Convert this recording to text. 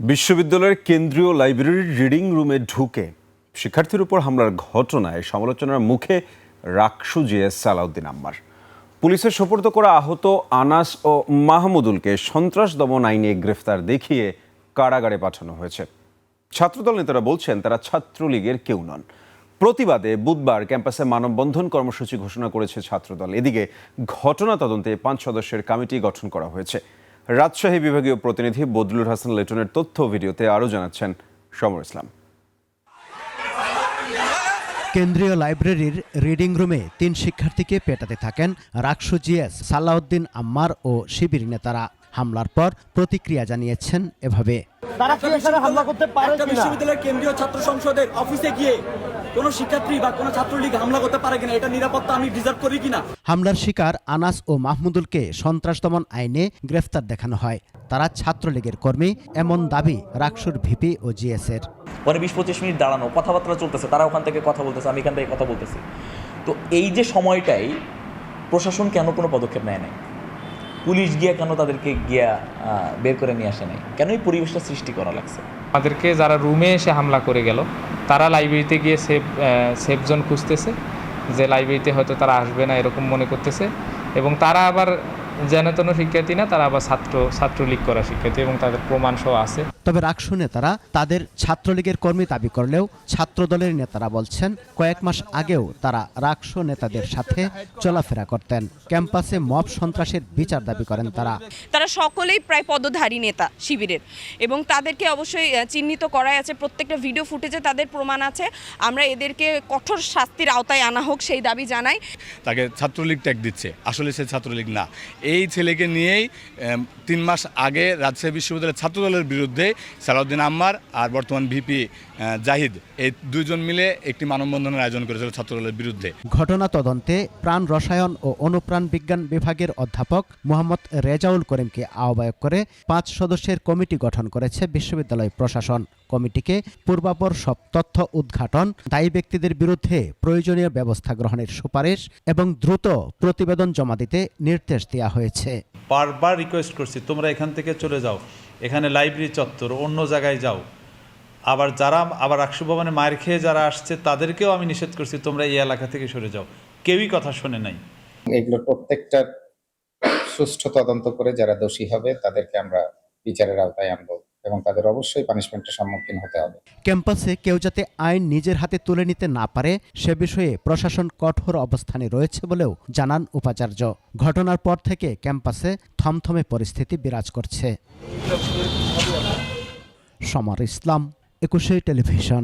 বিশ্ববিদ্যালয়ের কেন্দ্রীয় লাইব্রেরির রিডিং রুমে ঢুকে শিক্ষার্থীর উপর হামলার ঘটনায় সমালোচনার মুখে রাকসু জিএস সালাউদ্দিন আম্মার। পুলিশের সোপর্দ করা আহত আনাস ও মাহমুদুলকে সন্ত্রাস দমন আইনে গ্রেফতার দেখিয়ে কারাগারে পাঠানো হয়েছে। ছাত্রদল নেতারা বলছেন তারা ছাত্রলীগের কেউ নন। প্রতিবাদে বুধবার ক্যাম্পাসে মানববন্ধন কর্মসূচি ঘোষণা করেছে ছাত্রদল। এদিকে ঘটনা তদন্তে 5 সদস্যের কমিটি গঠন করা হয়েছে। রাজশাহী বিভাগীয় প্রতিনিধি বদলুর হাসান লেটনের তথ্য ভিডিওতে আরও জানাচ্ছেন সমর ইসলাম। কেন্দ্রীয় লাইব্রেরির রিডিং রুমে 3 শিক্ষার্থীকে পেটাতে থাকেন রাকসু জিএস সালাউদ্দিন আম্মার ও শিবির নেতারা। হামলার পর প্রতিক্রিয়া জানিয়েছেন এভাবে। বিশ্ববিদ্যালয়ের কেন্দ্রীয় ছাত্র সংসদের অফিসে গিয়ে কোন শিক্ষার্থী বা কোন ছাত্রলীগ হামলা করতে পারে কিনা, এটা নিরাপত্তা আমি ডিজার্ভ করি কিনা। হামলার শিকার আনাস ও মাহমুদুলকে সন্ত্রাস দমন আইনে গ্রেফতার দেখানো হয়। তারা ছাত্রলীগের কর্মী এমন দাবি রাকসুর ভিপি ও জিএস এর। 20-25 মিনিট দাঁড়ানো, কথাবার্তা চলতেছে, তারা ওখান থেকে কথা বলতেছে, আমি এখান থেকে কথা বলতেছি। তো এই যে সময়টাই প্রশাসন কেন কোনো পদক্ষেপ নেয় নাই, পুলিশ গিয়া কেন তাদেরকে গিয়া বের করে নিয়ে আসে নাই, কেন এই পরিবেশটা সৃষ্টি করা লাগছে? আমাদেরকে যারা রুমে এসে হামলা করে গেল তারা লাইব্রেরিতে গিয়ে সেফ জোন খুঁজতেছে, যে লাইব্রেরিতে হয়তো তারা আসবে না এরকম মনে করতেছে, এবং তারা আবার যেন শিক্ষার্থী না, তারা আবার ছাত্রলীগ করা শিক্ষার্থী এবং তাদের প্রমাণ সহ আছে। তবে রাকসু নেতারা তাদের ছাত্রলীগের কর্মী দাবি করলেও ছাত্রদলের নেতারা বলছেন কয়েক মাস আগেও তারা রাকসু নেতাদের সাথে চলাফেরা করতেন। ক্যাম্পাসে মব সন্ত্রাসের বিচার দাবি করেন তারা সকলেই প্রায় পদধারী নেতা শিবিরের, এবং তাদেরকে অবশ্যই চিহ্নিত করাই আছে। প্রত্যেকটা ভিডিও ফুটেজে তাদের প্রমাণ আছে। আমরা এদেরকে কঠোর শাস্তির আওতায় আনা হোক সেই দাবি জানাই। তাকে ছাত্রলীগ ট্যাগ দিচ্ছে, আসলে সে ছাত্রলীগ না। এই ছেলেকে নিয়েই 3 মাস আগে রাজশাহী বিশ্ববিদ্যালয়ের ছাত্রদলের বিরুদ্ধে সালাউদ্দিন আম্মার আর বর্তমান ভিপি জাহিদ, এই 2 জন মিলে একটি মানববন্ধনের আয়োজন করেছিল ছাত্রদলের বিরুদ্ধে। ঘটনা তদন্তে প্রাণ রসায়ন ও অনুপ্রাণ বিজ্ঞান বিভাগের অধ্যাপক মোহাম্মদ রেজাউল করিমকে আহ্বায়ক করে 5 সদস্যের কমিটি গঠন করেছে বিশ্ববিদ্যালয় প্রশাসন। কমিটিকে পূর্বাপর সব তথ্য উদ্ঘাটন, দায়ী ব্যক্তিদের বিরুদ্ধে প্রয়োজনীয় ব্যবস্থা গ্রহণের সুপারিশ এবং দ্রুত প্রতিবেদন জমা দিতে নির্দেশ দেওয়া হয়েছে। বারবার রিকোয়েস্ট করছি, তোমরা এখান থেকে চলে যাও, এখানে লাইব্রেরি চত্বর, অন্য জায়গায় যাও। আবার রাকসু ভবনে মায়ের খেয়ে যারা আসছে তাদেরকেও আমি নিষেধ করছি, তোমরা এই এলাকা থেকে সরে যাও। কেউই কথা শোনে নাই। এগুলো প্রত্যেকটা সুষ্ঠু তদন্ত করে যারা দোষী হবে তাদেরকে আমরা বিচারের আওতায় আনবো এবং তাদের অবশ্যই পানিশমেন্টের সম্মুখীন হতে হবে। ক্যাম্পাসে কেউ যাতে আইন নিজের হাতে তুলে নিতে না পারে সে বিষয়ে প্রশাসন কঠোর অবস্থানে রয়েছে বলেও জানান উপাচার্য। ঘটনার পর থেকে ক্যাম্পাসে থমথমে পরিস্থিতি বিরাজ করছে। সমর ইসলাম, 21 টেলিভিশন।